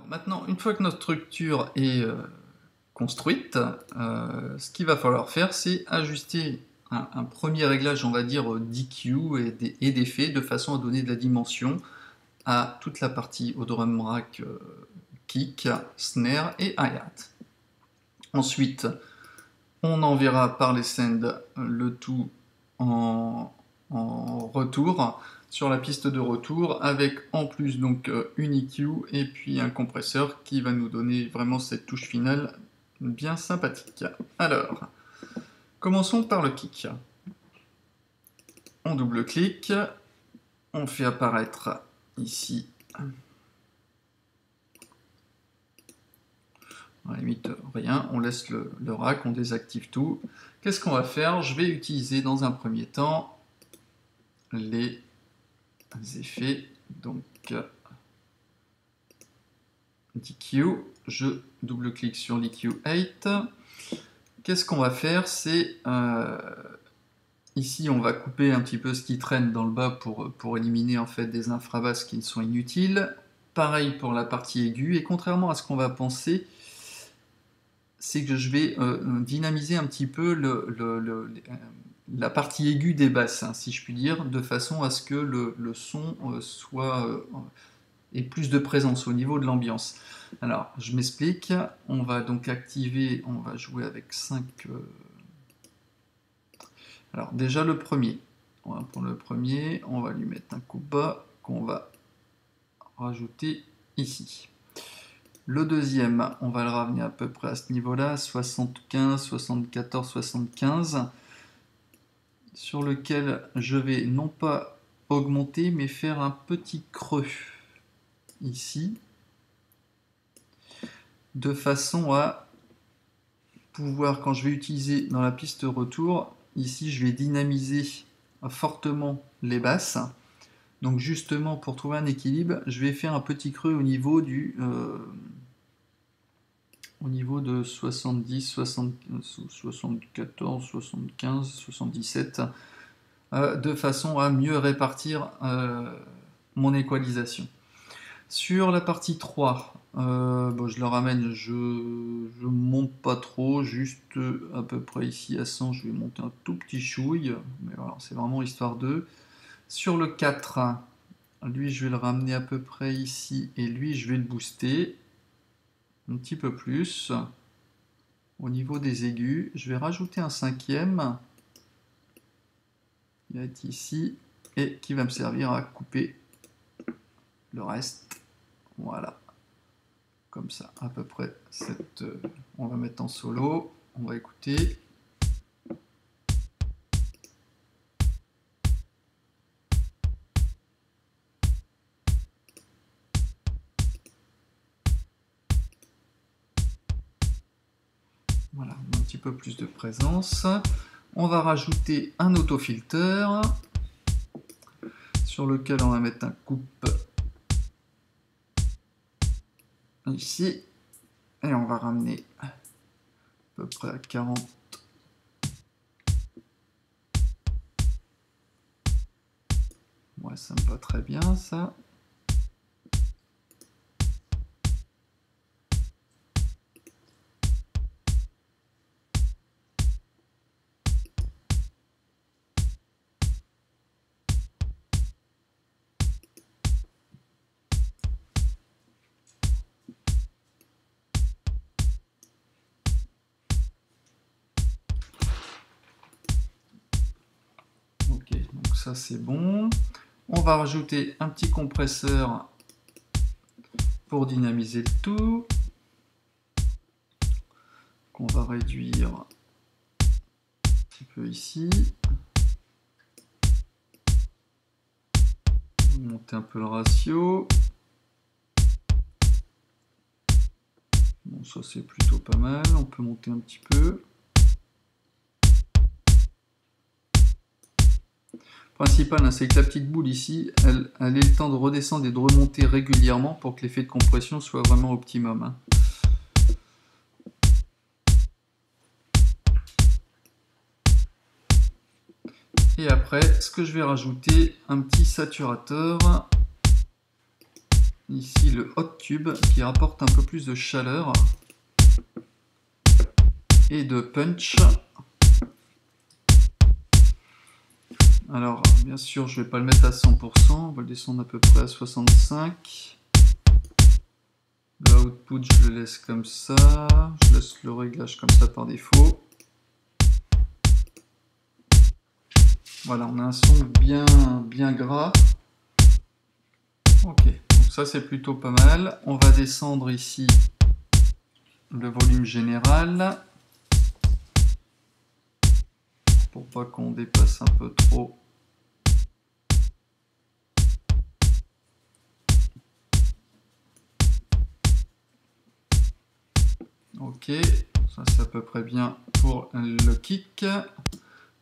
Maintenant, une fois que notre structure est construite, ce qu'il va falloir faire, c'est ajuster un premier réglage, on va dire, d'EQ et d'effet, de façon à donner de la dimension à toute la partie au drum rack, kick, snare et hi-hat. Ensuite, on enverra par les sends le tout en retour sur la piste de retour avec en plus donc une EQ et puis un compresseur qui va nous donner vraiment cette touche finale bien sympathique. Alors, commençons par le kick. On double-clique, on fait apparaître ici, à la limite rien, on laisse le rack, on désactive tout. Qu'est-ce qu'on va faire? Je vais utiliser dans un premier temps les effets, donc d'EQ, je double-clique sur l'EQ 8. Qu'est-ce qu'on va faire? C'est ici on va couper un petit peu ce qui traîne dans le bas pour éliminer en fait des infrabasses qui sont inutiles. Pareil pour la partie aiguë, et contrairement à ce qu'on va penser, c'est que je vais dynamiser un petit peu la partie aiguë des basses, hein, si je puis dire, de façon à ce que le son ait plus de présence au niveau de l'ambiance. Alors, je m'explique, on va donc activer, on va jouer avec 5... Alors, déjà le premier, on va prendre le premier, on va lui mettre un coup bas qu'on va rajouter ici. Le deuxième, on va le ramener à peu près à ce niveau-là, 75, 74, 75, sur lequel je vais non pas augmenter, mais faire un petit creux ici, de façon à pouvoir, quand je vais utiliser dans la piste retour, ici je vais dynamiser fortement les basses. Donc justement, pour trouver un équilibre, je vais faire un petit creux au niveau de 70, 74, 75, 77, de façon à mieux répartir mon équalisation. Sur la partie 3, bon, je le ramène, je monte pas trop, juste à peu près ici à 100, je vais monter un tout petit chouille, mais voilà, c'est vraiment histoire de. Sur le 4, lui je vais le ramener à peu près ici, et lui je vais le booster un petit peu plus. Au niveau des aigus, je vais rajouter un cinquième, qui va être ici, et qui va me servir à couper le reste. Voilà, comme ça, à peu près. On va mettre en solo, on va écouter. Voilà, un petit peu plus de présence. On va rajouter un autofilter sur lequel on va mettre un coupe ici, et on va ramener à peu près à 40. Ouais, ça me va très bien ça. Ok, donc ça c'est bon. On va rajouter un petit compresseur pour dynamiser le tout, qu'on va réduire un petit peu ici. Monter un peu le ratio. Bon, ça c'est plutôt pas mal, on peut monter un petit peu. Le principal, hein, c'est que la petite boule ici, elle ait le temps de redescendre et de remonter régulièrement pour que l'effet de compression soit vraiment optimum. Hein. Et après, ce que je vais rajouter, un petit saturateur ici le hot tube qui rapporte un peu plus de chaleur et de punch. Alors, bien sûr, je ne vais pas le mettre à 100%, on va le descendre à peu près à 65. Le output, je le laisse comme ça. Je laisse le réglage comme ça par défaut. Voilà, on a un son bien gras. Ok, donc ça c'est plutôt pas mal. On va descendre ici le volume général. Pour pas qu'on dépasse un peu trop. Ok, ça c'est à peu près bien pour le kick.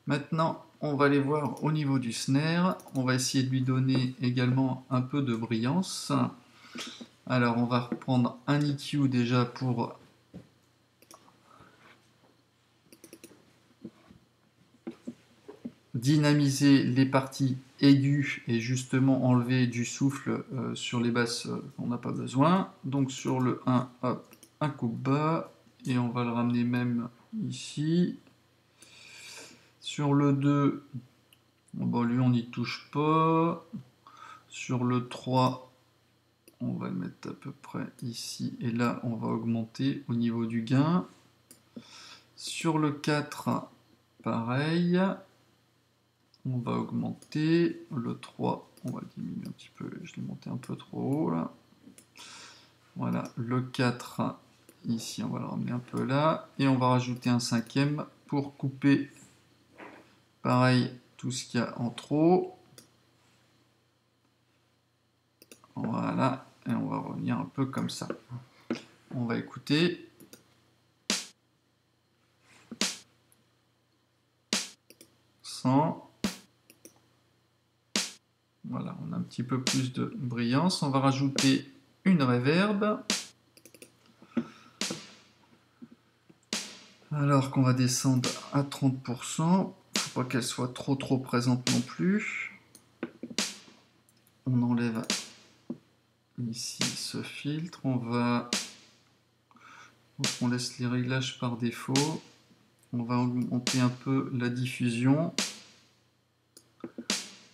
Maintenant, on va aller voir au niveau du snare. On va essayer de lui donner également un peu de brillance. Alors, on va reprendre un EQ déjà pour dynamiser les parties aiguës et justement enlever du souffle sur les basses qu'on n'a pas besoin. Donc sur le 1, hop, un coup bas et on va le ramener même ici. Sur le 2, bon, lui on n'y touche pas. Sur le 3, on va le mettre à peu près ici et là on va augmenter au niveau du gain. Sur le 4, pareil. On va augmenter. Le 3, on va diminuer un petit peu. Je l'ai monté un peu trop haut là. Voilà, le 4, ici, on va le ramener un peu là. Et on va rajouter un 5e pour couper, pareil, tout ce qu'il y a en trop. Voilà, et on va revenir un peu comme ça. On va écouter. Voilà, on a un petit peu plus de brillance. On va rajouter une reverb. Alors qu'on va descendre à 30%. Faut pas qu'elle soit trop présente non plus. On enlève ici ce filtre. On laisse les réglages par défaut. On va augmenter un peu la diffusion,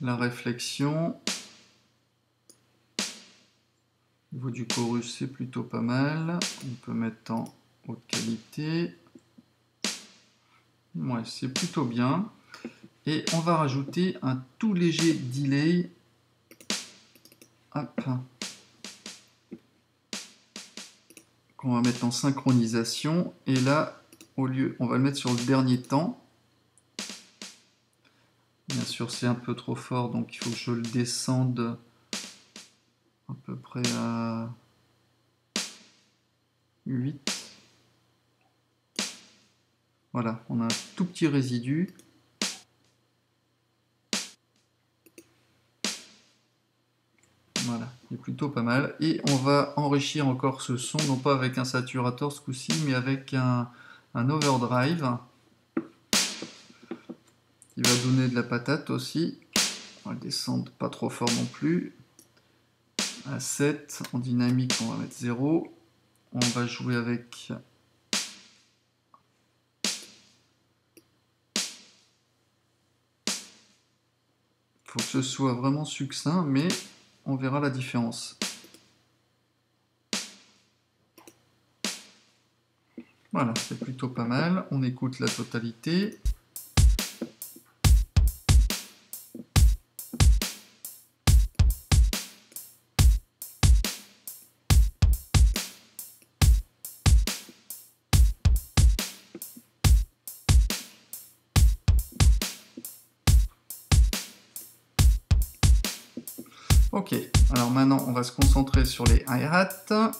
la réflexion. Au niveau du chorus, c'est plutôt pas mal. On peut mettre en haute qualité. Ouais, c'est plutôt bien. Et on va rajouter un tout léger delay. Hop. Qu'on va mettre en synchronisation. Et là, au lieu, on va le mettre sur le dernier temps. Bien sûr, c'est un peu trop fort, donc il faut que je le descende à peu près à 8. Voilà, on a un tout petit résidu. Voilà, c'est plutôt pas mal. Et on va enrichir encore ce son, non pas avec un saturator ce coup-ci, mais avec un overdrive qui va donner de la patate aussi. On va le descendre pas trop fort non plus. À 7, en dynamique, on va mettre 0. On va jouer avec faut que ce soit vraiment succinct, mais on verra la différence. Voilà, c'est plutôt pas mal. On écoute la totalité. Ok, alors maintenant on va se concentrer sur les hi-hats.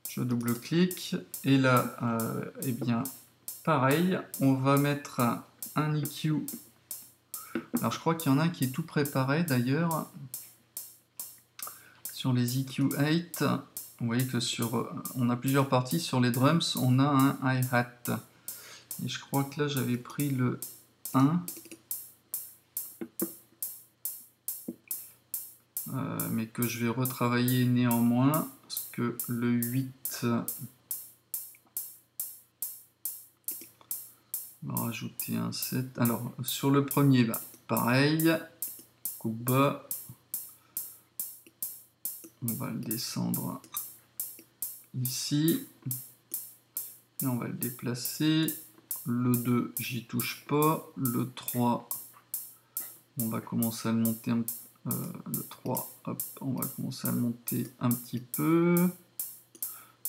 Je double-clique et là, eh bien, pareil, on va mettre un EQ. Alors je crois qu'il y en a un qui est tout préparé d'ailleurs. Sur les EQ8, vous voyez que on a plusieurs parties. Sur les drums, on a un hi-hat. Et je crois que là j'avais pris le 1. mais que je vais retravailler néanmoins, parce que le 8, on va rajouter un 7. Alors, sur le premier, bah, pareil, coupe bas, on va le descendre ici, et on va le déplacer. Le 2, j'y touche pas. Le 3, on va commencer à le monter le 3, hop, on va commencer à le monter un petit peu.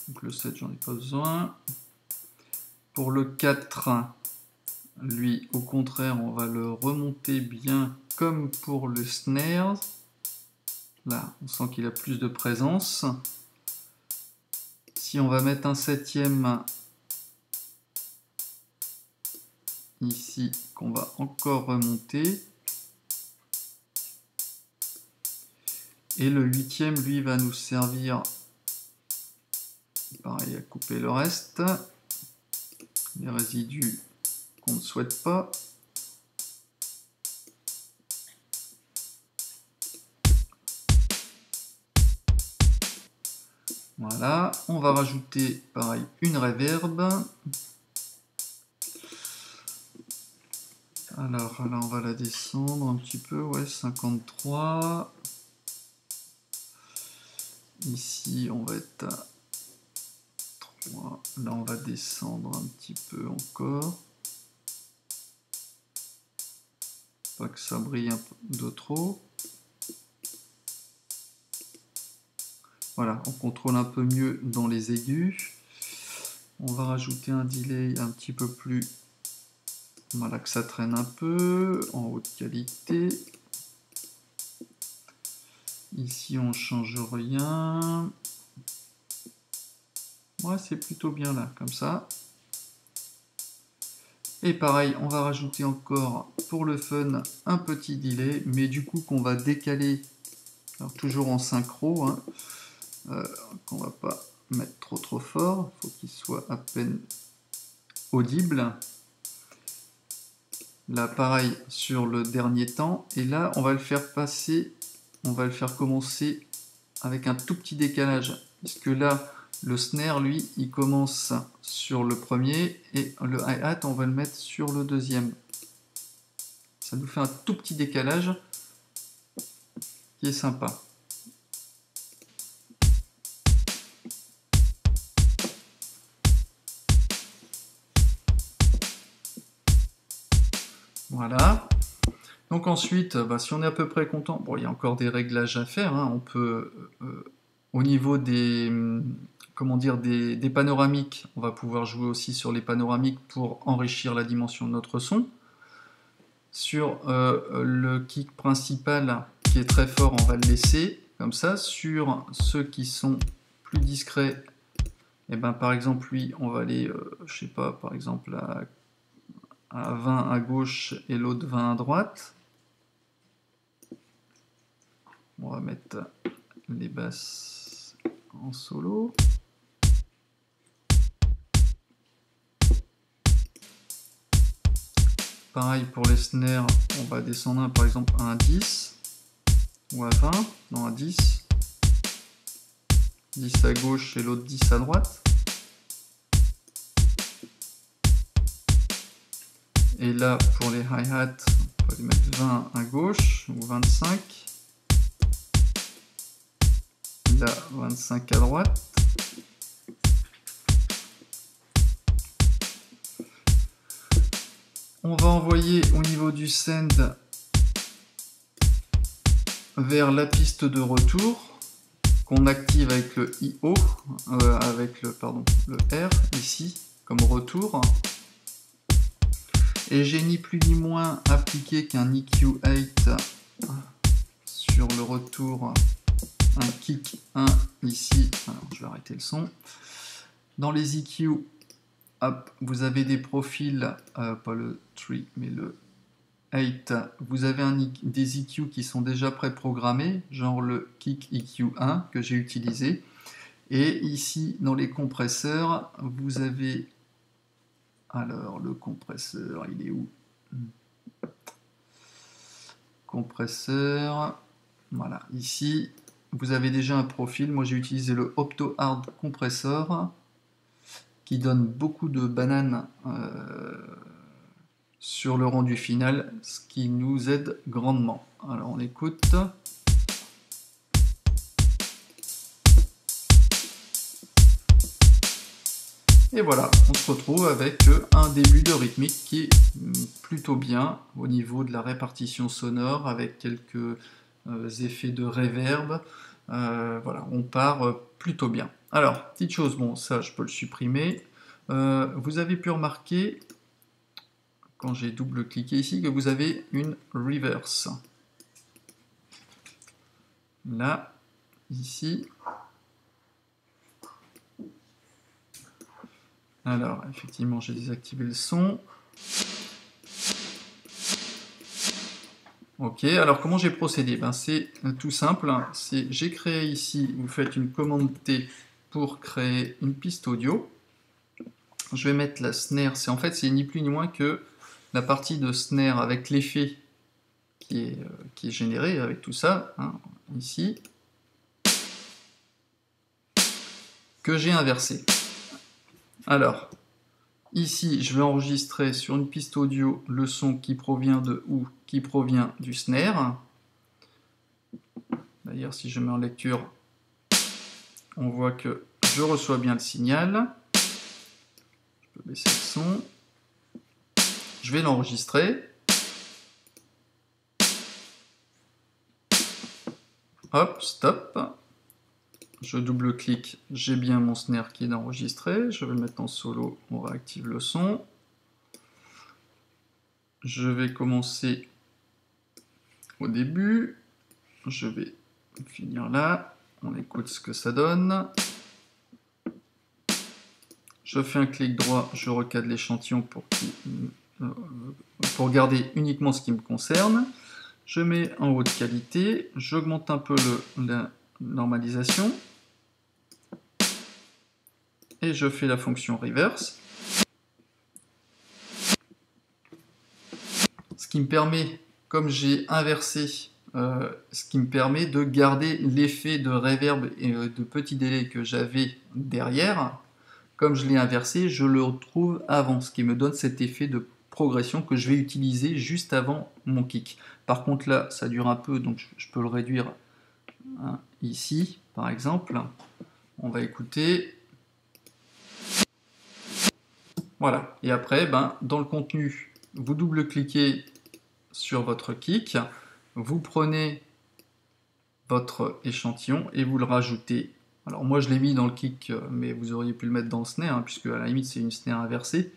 Donc le 7, j'en ai pas besoin. Pour le 4, lui, au contraire, on va le remonter bien comme pour le snare. Là, on sent qu'il a plus de présence. Si on va mettre un 7e ici, qu'on va encore remonter. Et le 8e, lui, va nous servir, pareil, à couper le reste. Les résidus qu'on ne souhaite pas. Voilà, on va rajouter, pareil, une reverb. Alors là, on va la descendre un petit peu, ouais, 53. Ici, on va être à 3. Là, on va descendre un petit peu encore. Pas que ça brille un peu de trop. Voilà, on contrôle un peu mieux dans les aigus. On va rajouter un delay un petit peu plus... Voilà, que ça traîne un peu, en haute qualité. Ici, on change rien. Ouais, c'est plutôt bien là, comme ça. Et pareil, on va rajouter encore, pour le fun, un petit delay, mais du coup qu'on va décaler, alors toujours en synchro, hein, qu'on va pas mettre trop fort, il faut qu'il soit à peine audible. Là, pareil sur le dernier temps, et là, on va le faire passer, on va le faire commencer avec un tout petit décalage, puisque là, le snare, lui, il commence sur le premier, et le hi-hat, on va le mettre sur le deuxième. Ça nous fait un tout petit décalage qui est sympa. Voilà. Donc ensuite, bah, si on est à peu près content, bon, il y a encore des réglages à faire, hein. On peut, au niveau des, comment dire, des panoramiques, on va pouvoir jouer aussi sur les panoramiques pour enrichir la dimension de notre son. Sur le kick principal qui est très fort, on va le laisser comme ça. Sur ceux qui sont plus discrets, et ben, par exemple, lui, on va aller, je sais pas, par exemple à 20 à gauche et l'autre 20 à droite. On va mettre les basses en solo. Pareil pour les snares, on va descendre un, par exemple à un 10 ou à 20, non à 10. 10 à gauche et l'autre 10 à droite. Et là, pour les hi-hats, on va les mettre 20 à gauche ou 25. Là, 25 à droite. On va envoyer au niveau du send vers la piste de retour qu'on active avec le IO, avec le R ici comme retour. Et j'ai ni plus ni moins appliqué qu'un EQ8 sur le retour, un kick 1 ici. Alors, je vais arrêter le son. Dans les EQ, hop, vous avez des profils, pas le 3 mais le 8, vous avez des EQ qui sont déjà préprogrammés, genre le kick EQ1 que j'ai utilisé. Et ici, dans les compresseurs, vous avez... Alors, le compresseur, il est où? Compresseur, Voilà, ici, vous avez déjà un profil. Moi, j'ai utilisé le Opto Hard Compressor qui donne beaucoup de bananes sur le rendu final, ce qui nous aide grandement. Alors, on écoute. Et voilà, on se retrouve avec un début de rythmique qui est plutôt bien au niveau de la répartition sonore, avec quelques effets de reverb. Voilà, on part plutôt bien. Alors, petite chose, bon, ça je peux le supprimer. Vous avez pu remarquer, quand j'ai double-cliqué ici, que vous avez une reverse. Là, ici. Alors, effectivement, j'ai désactivé le son. Ok, alors comment j'ai procédé? Ben, c'est tout simple. J'ai créé ici, vous faites une commande T pour créer une piste audio. Je vais mettre la snare. En fait, c'est ni plus ni moins que la partie de snare avec l'effet qui est généré avec tout ça, hein, ici, que j'ai inversé. Alors, ici, je vais enregistrer sur une piste audio le son qui provient de où? Qui provient du snare. D'ailleurs, si je mets en lecture, on voit que je reçois bien le signal. Je peux baisser le son. Je vais l'enregistrer. Hop, stop. Je double-clique, j'ai bien mon snare qui est enregistré. Je vais le mettre en solo, on réactive le son. Je vais commencer au début. Je vais finir là. On écoute ce que ça donne. Je fais un clic droit, je recadre l'échantillon pour garder uniquement ce qui me concerne. Je mets en haute qualité, j'augmente un peu la normalisation. Et je fais la fonction reverse. Ce qui me permet, comme j'ai inversé, ce qui me permet de garder l'effet de reverb et de petit délai que j'avais derrière. Comme je l'ai inversé, je le retrouve avant, ce qui me donne cet effet de progression que je vais utiliser juste avant mon kick. Par contre là, ça dure un peu, donc je peux le réduire, hein, ici, par exemple. On va écouter. Voilà, et après, ben, dans le contenu, vous double-cliquez sur votre kick, vous prenez votre échantillon et vous le rajoutez. Alors moi je l'ai mis dans le kick, mais vous auriez pu le mettre dans le snare, hein, puisque à la limite c'est une snare inversée.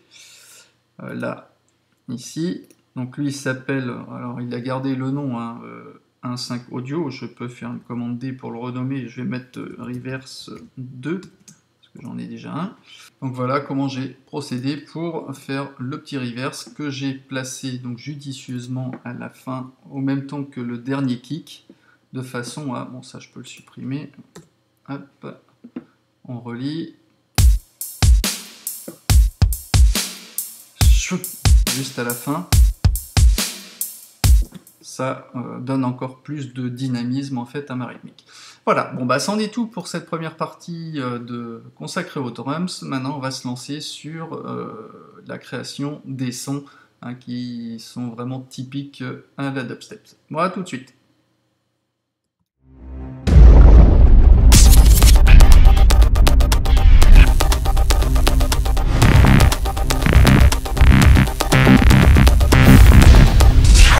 Là, ici, donc lui il s'appelle, alors il a gardé le nom, hein, 1.5 audio, je peux faire une commande D pour le renommer, je vais mettre reverse 2, parce que j'en ai déjà un. Donc voilà comment j'ai procédé pour faire le petit reverse que j'ai placé donc judicieusement à la fin, au même temps que le dernier kick, de façon à... Bon, ça je peux le supprimer. Hop, on relie. Juste à la fin. Ça donne encore plus de dynamisme en fait à ma rythmique. Voilà, bon bah c'en est tout pour cette première partie consacrée aux drums. Maintenant on va se lancer sur la création des sons, hein, qui sont vraiment typiques à la dubstep. Bon, à tout de suite.